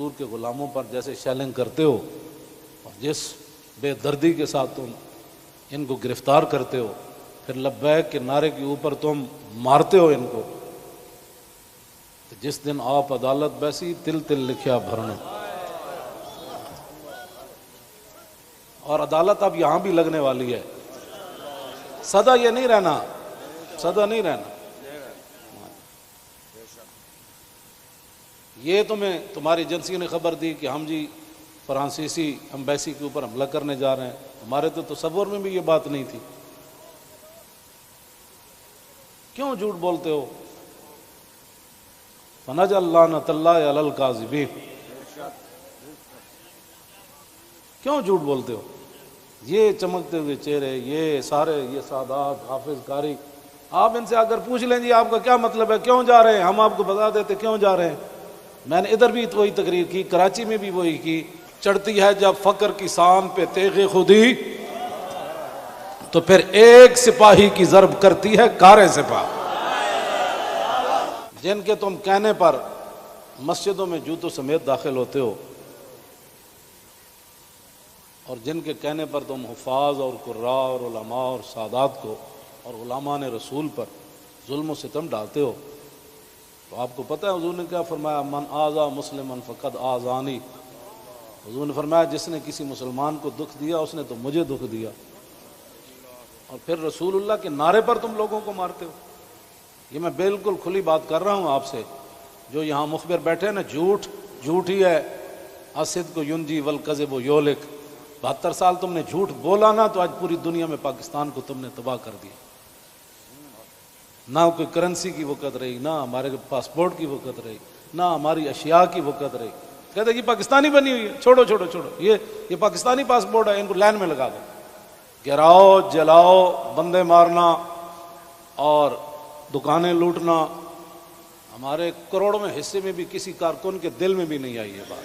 حضور کے غلاموں پر جیسے شیلنگ کرتے ہو اور جس بے دردی کے ساتھ تم ان کو گرفتار کرتے ہو، پھر لبیک کے نعرے کے اوپر تم مارتے ہو ان کو، تو جس دن آپ عدالت بیسی تل تل لکھیا بھرنا. اور عدالت اب یہاں بھی لگنے والی ہے، سدا یہ نہیں رہنا، سدا نہیں رہنا. یہ تمہیں تمہاری ایجنسی نے خبر دی کہ ہم جی فرانسیسی امبیسی کے اوپر حملہ کرنے جا رہے ہیں، ہمارے تو تصور میں بھی یہ بات نہیں تھی. کیوں جھوٹ بولتے ہو؟ فنجعل لعنۃ اللہ علی الکاذبین. کیوں جھوٹ بولتے ہو؟ یہ چمکتے ہوئے چہرے، یہ سارے، یہ سادات، حافظ قاری، آپ ان سے اگر پوچھ لیں جی آپ کا کیا مطلب ہے، کیوں جا رہے ہیں، ہم آپ کو بتا دیتے کیوں جا رہے ہیں. میں نے ادھر بھی وہی تقریر کی، کراچی میں بھی وہی کی. چڑھتی ہے جب فقر کی سام پہ تیغ خودی، تو پھر ایک سپاہی کی ضرب کرتی ہے کار سپاہ. جن کے تم کہنے پر مسجدوں میں جوتوں سمیت داخل ہوتے ہو، اور جن کے کہنے پر تم حفاظ اور قراء اور علماء اور سادات کو اور غلامان رسول پر ظلم و ستم ڈالتے ہو، تو آپ کو پتہ ہے حضور نے کیا فرمایا؟ من آذا مسلما فقد آذانی. حضور نے فرمایا جس نے کسی مسلمان کو دکھ دیا اس نے تو مجھے دکھ دیا. اور پھر رسول اللہ کے نعرے پر تم لوگوں کو مارتے ہو. یہ میں بالکل کھلی بات کر رہا ہوں آپ سے. جو یہاں مخبر بیٹھے ہیں نا، جھوٹ ہی ہے. الصدق ینجی والکذب یہلک. 72 سال تم نے جھوٹ بولا نا، تو آج پوری دنیا میں پاکستان کو تم نے تباہ کر دیا. نہ کوئی کرنسی کی وقت رہی، نہ ہمارے پاسپورٹ کی وقت رہی، نہ ہماری اشیاء کی وقت رہی. کہتے ہیں کہ پاکستانی بنی ہوئی ہے، چھوڑو چھوڑو چھوڑو، یہ پاکستانی پاسپورٹ ہے، ان کو لائن میں لگا دو. گراؤ، جلاؤ، بندے مارنا اور دکانیں لوٹنا، ہمارے کروڑوں میں حصے میں بھی کسی کارکن کے دل میں بھی نہیں آئی یہ بات.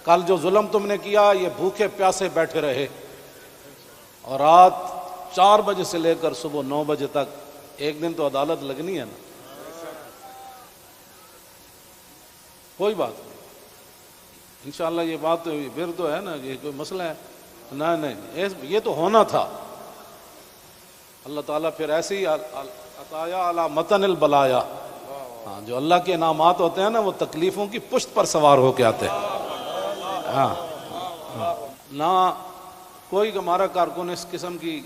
کل جو ظلم تم نے کیا، یہ بھوکے پیاسے بیٹھے رہے اور رات 4 بجے سے لے کر صبح 9 بجے تک. ایک دن تو عدالت لگنی ہے نا. کوئی بات نہیں، انشاءاللہ یہ بات پھر تو ہے نا، یہ کوئی مسئلہ ہے؟ نہیں، یہ تو ہونا تھا. اللہ تعالیٰ پھر ایسے ہی عطایا علی متن البلایا. ہاں، جو اللہ کے انعامات ہوتے ہیں نا، وہ تکلیفوں کی پشت پر سوار ہو کے آتے ہیں. ہاں، نہ کوئی ہمارا کارکن اس قسم کی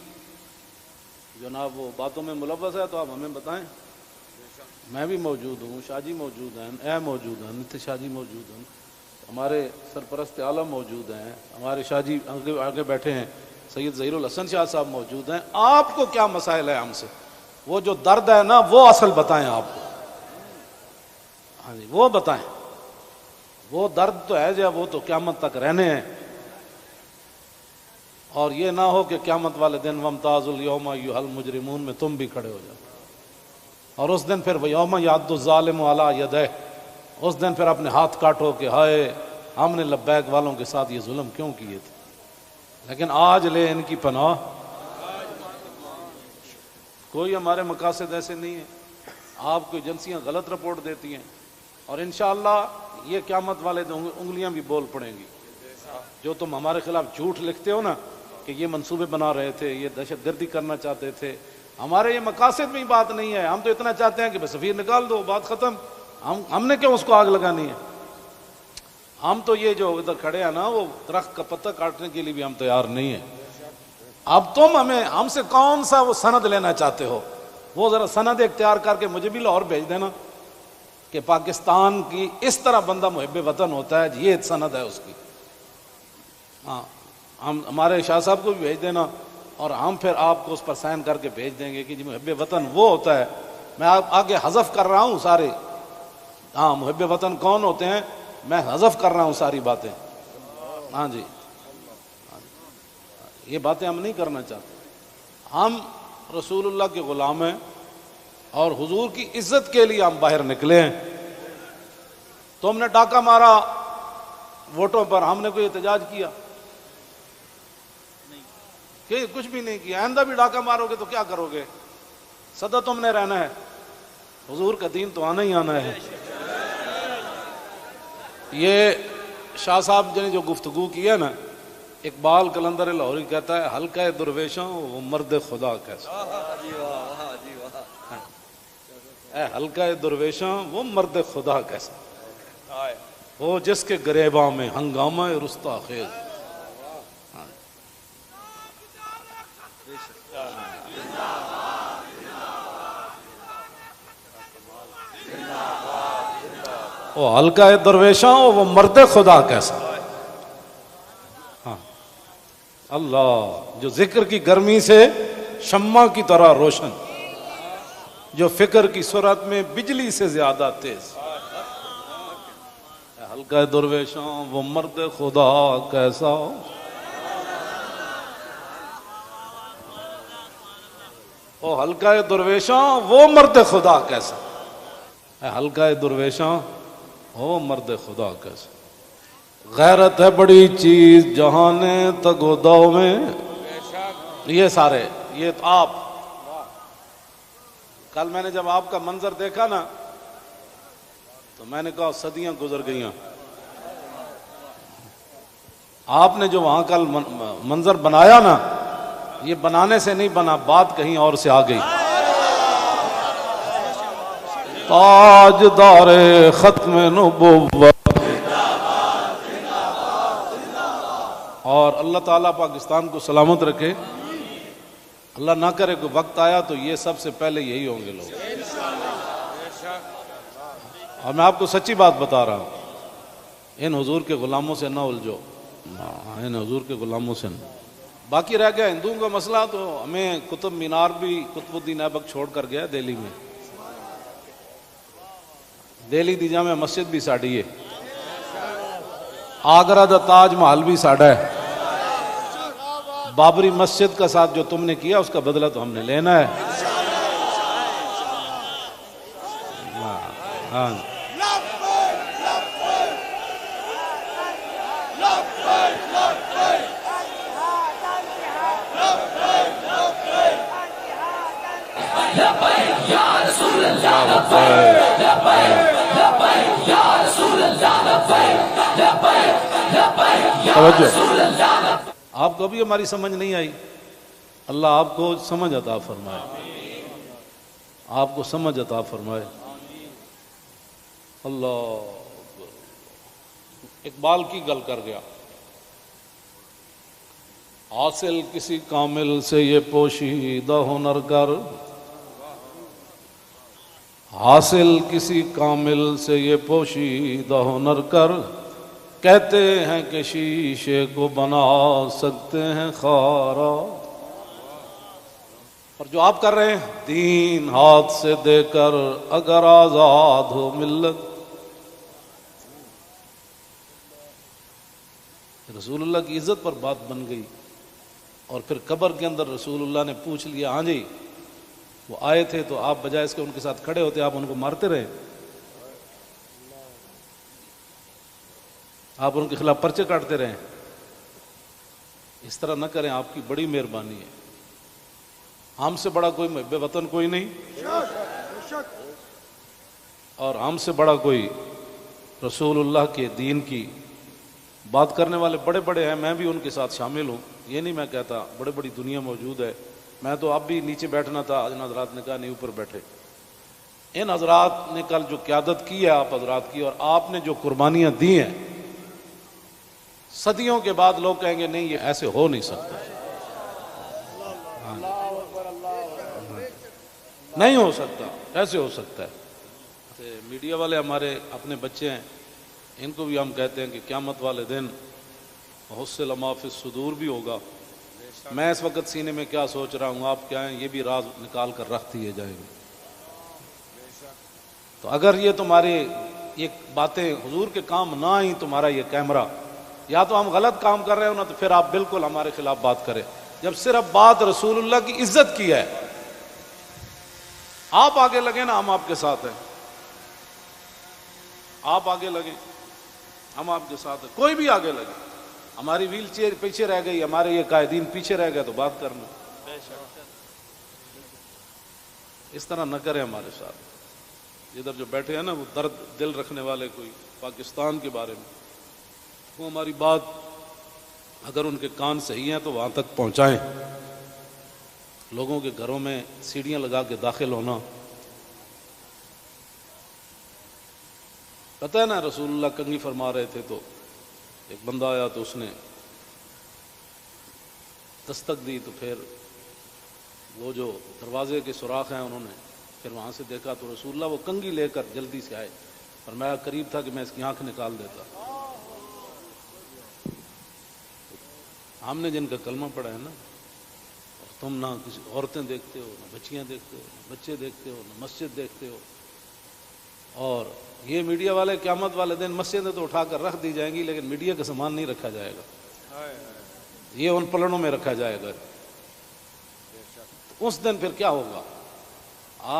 جناب وہ باتوں میں ملوث ہے تو آپ ہمیں بتائیں. میں بھی موجود ہوں، شاہ جی موجود ہیں، اے موجود ہیں، نت شاہ جی موجود ہیں، ہمارے سرپرست عالم موجود ہیں، ہمارے شاہ جی آگے بیٹھے ہیں، سید ظہیر الحسن شاہ صاحب موجود ہیں. آپ کو کیا مسائل ہے ہم سے؟ وہ جو درد ہے نا، وہ اصل بتائیں آپ کو. ہاں جی، وہ بتائیں. وہ درد تو ہے جب، وہ تو قیامت تک رہنے ہیں. اور یہ نہ ہو کہ قیامت والے دن وامتاز الیوم ایھا المجرمون میں تم بھی کھڑے ہو جاؤ. اور اس دن پھر ویوم یعض الظالم علی یدیہ، اس دن پھر اپنے ہاتھ کاٹو کہ ہائے ہم نے لبیک والوں کے ساتھ یہ ظلم کیوں کیے تھے. لیکن آج لے ان کی پناہ. کوئی ہمارے مقاصد ایسے نہیں ہیں. آپ کو ایجنسیاں غلط رپورٹ دیتی ہیں اور انشاءاللہ یہ قیامت والے دن انگلیاں بھی بول پڑیں گی. جو تم ہمارے خلاف جھوٹ لکھتے ہو نا کہ یہ منصوبے بنا رہے تھے، یہ دہشت گردی کرنا چاہتے تھے، ہمارے یہ مقاصد میں ہی بات نہیں ہے. ہم تو اتنا چاہتے ہیں کہ بس سفیر نکال دو، بات ختم. ہم نے کیوں اس کو آگ لگانی ہے؟ ہم تو یہ جو ادھر کھڑے ہیں نا، وہ درخت کا پتہ کاٹنے کے لیے بھی ہم تیار نہیں ہیں. اب تم ہم سے کون سا وہ سند لینا چاہتے ہو؟ وہ ذرا سند اختیار کر کے مجھے بھی لاہور بھیج دینا کہ پاکستان کی اس طرح بندہ محب وطن ہوتا ہے، یہ سند ہے اس کی. ہاں، ہمارے شاہ صاحب کو بھی بھیج دینا اور ہم پھر آپ کو اس پر سائن کر کے بھیج دیں گے کہ جی محب وطن وہ ہوتا ہے. میں آگے حذف کر رہا ہوں سارے. ہاں، محب وطن کون ہوتے ہیں میں حذف کر رہا ہوں ساری باتیں. ہاں جی، یہ باتیں ہم نہیں کرنا چاہتے. ہم رسول اللہ کے غلام ہیں اور حضور کی عزت کے لیے ہم باہر نکلے ہیں. تم نے ڈاکہ مارا ووٹوں پر، ہم نے کوئی احتجاج کیا؟ کہ کچھ بھی نہیں کیا. آئندہ بھی ڈاکہ مارو گے تو کیا کرو گے؟ سدا تم نے رہنا ہے. حضور کا دین تو آنا ہی آنا ہے. یہ شاہ صاحب نے جو گفتگو کی ہے نا، اقبال قلندر لاہوری کہتا ہے حلقہ درویشوں وہ مرد خدا کیسا، اے حلقہ درویشوں وہ مرد خدا کیسا، وہ جس کے گریباں میں ہنگامہ رستا خیز۔ وہ حلقہ درویشاں وہ مرد خدا کیسا، ہاں اللہ جو ذکر کی گرمی سے شمع کی طرح روشن، جو فکر کی سرعت میں بجلی سے زیادہ تیز، حلقہ درویشاں وہ مرد خدا کیسا، وہ حلقہ درویشاں وہ مرد خدا کیسا، حلقہ درویشاں وہ مرد خدا کیسا، غیرت ہے بڑی چیز جہان تگ و دو میں، یہ سارے یہ تو آپ کل میں نے جب آپ کا منظر دیکھا نا تو میں نے کہا صدیاں گزر گئیں، آپ نے جو وہاں کل منظر بنایا نا یہ بنانے سے نہیں بنا، بات کہیں اور سے آ گئی۔ تاجدار ختم نبوت، اور اللہ تعالیٰ پاکستان کو سلامت رکھے، اللہ نہ کرے کہ وقت آیا تو یہ سب سے پہلے یہی ہوں گے لوگ، اور میں آپ کو سچی بات بتا رہا ہوں، ان حضور کے غلاموں سے نہ الجھو، ان حضور کے غلاموں سے نہ۔ باقی رہ گیا ہندوؤں کا مسئلہ، تو ہمیں قطب مینار بھی قطب الدین ایبک چھوڑ کر گیا دہلی میں، دہلی دی جامع مسجد بھی ساڑی ہے، آگرہ دا تاج محل بھی ساڑا ہے، بابری مسجد کا ساتھ جو تم نے کیا اس کا بدلہ تو ہم نے لینا ہے۔ ہاں آپ کو بھی ہماری سمجھ نہیں آئی، اللہ آپ کو سمجھ عطا فرمائے، آپ کو سمجھ عطا فرمائے۔ اللہ اقبال کی گل کر گیا، حاصل کسی کامل سے یہ پوشیدہ ہنر کر، حاصل کسی کامل سے یہ پوشیدہ ہنر کر، کہتے ہیں کہ شیشے کو بنا سکتے ہیں خارا، اور جو آپ کر رہے ہیں دین ہاتھ سے دے کر اگر آزاد ہو ملت، رسول اللہ کی عزت پر بات بن گئی، اور پھر قبر کے اندر رسول اللہ نے پوچھ لیا، ہاں جی وہ آئے تھے تو آپ بجائے اس کے ان کے ساتھ کھڑے ہوتے، آپ ان کو مارتے رہے، آپ ان کے خلاف پرچے کاٹتے رہے، اس طرح نہ کریں، آپ کی بڑی مہربانی ہے، ہم سے بڑا کوئی محب وطن کوئی نہیں، اور ہم سے بڑا کوئی رسول اللہ کے دین کی بات کرنے والے بڑے بڑے ہیں، میں بھی ان کے ساتھ شامل ہوں، یہ نہیں میں کہتا، بڑے بڑی دنیا موجود ہے، میں تو اب بھی نیچے بیٹھنا تھا، ان حضرات نے کہا نہیں اوپر بیٹھے، ان حضرات نے کل جو قیادت کی ہے آپ حضرات کی، اور آپ نے جو قربانیاں دی ہیں، صدیوں کے بعد لوگ کہیں گے نہیں یہ ایسے ہو نہیں سکتا، نہیں ہو سکتا، ایسے ہو سکتا ہے۔ میڈیا والے ہمارے اپنے بچے ہیں، ان کو بھی ہم کہتے ہیں کہ قیامت والے دن حصل ما فی الصدور بھی ہوگا، میں اس وقت سینے میں کیا سوچ رہا ہوں، آپ کیا ہیں، یہ بھی راز نکال کر رکھ دیے جائیں گے۔ تو اگر یہ تمہارے یہ باتیں حضور کے کام نہ آئیں، تمہارا یہ کیمرہ، یا تو ہم غلط کام کر رہے ہو نا، تو پھر آپ بالکل ہمارے خلاف بات کریں، جب صرف بات رسول اللہ کی عزت کی ہے، آپ آگے لگے نا، ہم آپ کے ساتھ ہیں، آپ آگے لگیں، ہم آپ کے ساتھ ہیں، کوئی بھی آگے لگے، ہماری ویل چیئر پیچھے رہ گئی، ہمارے یہ قائدین پیچھے رہ گئے تو بات کرنا، اس طرح نہ کریں ہمارے ساتھ۔ ادھر جو بیٹھے ہیں نا وہ درد دل رکھنے والے کوئی پاکستان کے بارے میں، وہ ہماری بات اگر ان کے کان صحیح ہیں تو وہاں تک پہنچائیں۔ لوگوں کے گھروں میں سیڑھیاں لگا کے داخل ہونا، پتہ ہے نا رسول اللہ کنگھی فرما رہے تھے تو ایک بندہ آیا تو اس نے دستک دی، تو پھر وہ جو دروازے کے سوراخ ہیں انہوں نے پھر وہاں سے دیکھا تو رسول اللہ وہ کنگھی لے کر جلدی سے آئے، فرمایا قریب تھا کہ میں اس کی آنکھ نکال دیتا۔ ہم نے جن کا کلمہ پڑھا ہے نا، اور تم نہ کسی عورتیں دیکھتے ہو، نہ بچیاں دیکھتے ہو، نہ بچے دیکھتے ہو، نہ مسجد دیکھتے ہو، اور یہ میڈیا والے قیامت والے دن مسجدیں تو اٹھا کر رکھ دی جائیں گی لیکن میڈیا کا سامان نہیں رکھا جائے گا، یہ ان پلڑوں میں رکھا جائے گا۔ اس دن پھر کیا ہوگا؟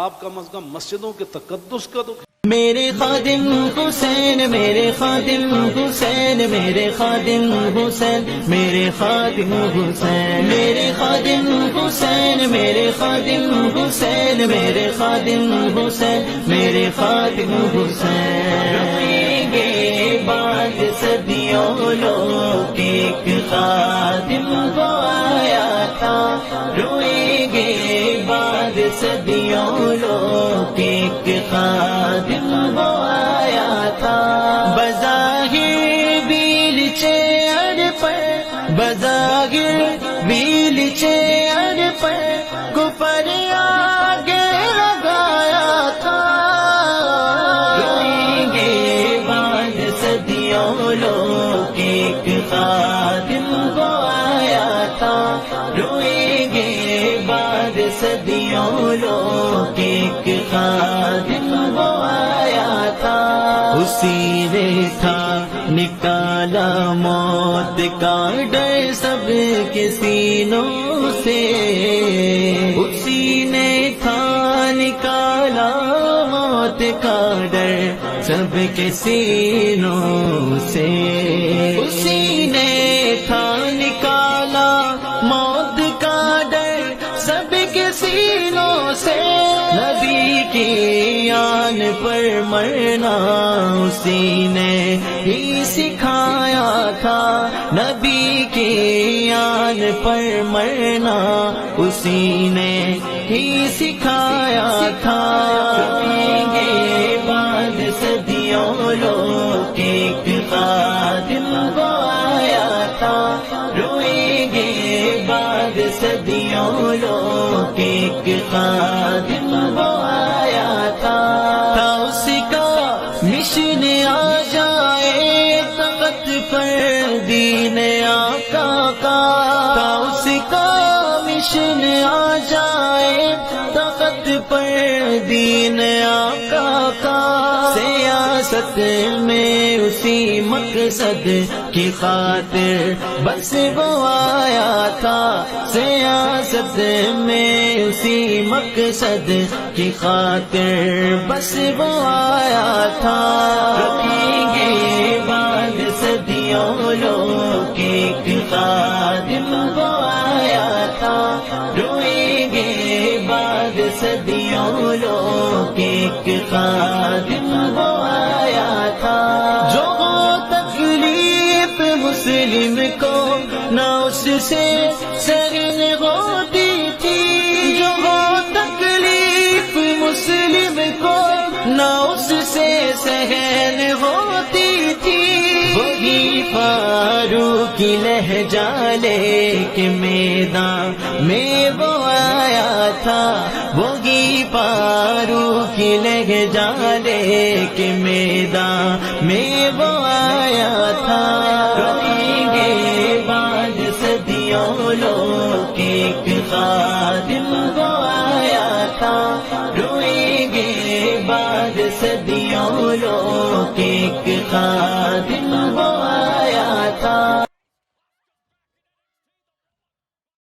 آپ کم از کم مسجدوں کے تقدس کا تو میرے خادم حسین، میرے خادم حسین، میرے خادم حسین، میرے خادم حسین، میرے خادم حسین، میرے خادم حسین، میرے خادم حسین، میرے خادم حسین۔ روئیں گے بعد صدیوں لوگ ایک خادم وہ آیا تھا، روئیں گے بعد صدیوں لوگ ایک خادم وہ آیا تھا۔ بظاہر ویل چیئر پر، بظاہر ویل چیئر پر کفر آگے لگایا تھا، روئیں گے بعد صدیوں لوگ ایک خادم وہ آیا تھا، روئیں گے بعد صدیوں لوگ ایک خادم وہ آیا تھا۔ اسی نے تھا نکالا موت کا ڈر سب کے سینوں سے، اسی نے تھا نکالا موت کا ڈر سب کے سینوں سے، اسی نے تھا نکالا موت کا ڈر سب کے سینوں سے۔ نبی کی آن پر مرنا اسی نے ہی سکھایا تھا، نبی کی آن پر مرنا اسی نے ہی سکھایا تھا۔ روئیں گے بعد صدیوں لوگ ایک خادم وہ آیا تھا، روئیں گے بعد صدیوں لوگ ایک خادم وہ آیا تھا۔ اس کا مشن آ جائے تخت پر دین آقا کا، اس کا مشن آ جائے تخت پر دین آقا کا، سیاست میں اسی مقصد کی خاطر بس وہ آیا تھا، سیاست میں اسی مقصد کی خاطر بس وہ آیا تھا۔ رکھیں گے بعد صدیوں لوگ ایک خادم وہ آیا تھا، روئیں گے بعد صدیوں لوگ ایک خادم وہ آیا تھا۔ جو تکلیف مسلم کو نہ اس سے سہن ہوتی تھی، جو تکلیف مسلم کو نہ اس سے سہن ہوتی تھی، وہی فاروق کی لہجہ لے کے میدان میں وہ آیا تھا، وہی فاروق کی لہجہ لے کے میدان میں وہ آیا تھا۔ روئیں گے بعد صدیوں لوگ ایک خادم وہ آیا تھا، روئیں گے بعد صدیوں لوگ ایک خادم وہ آیا تھا۔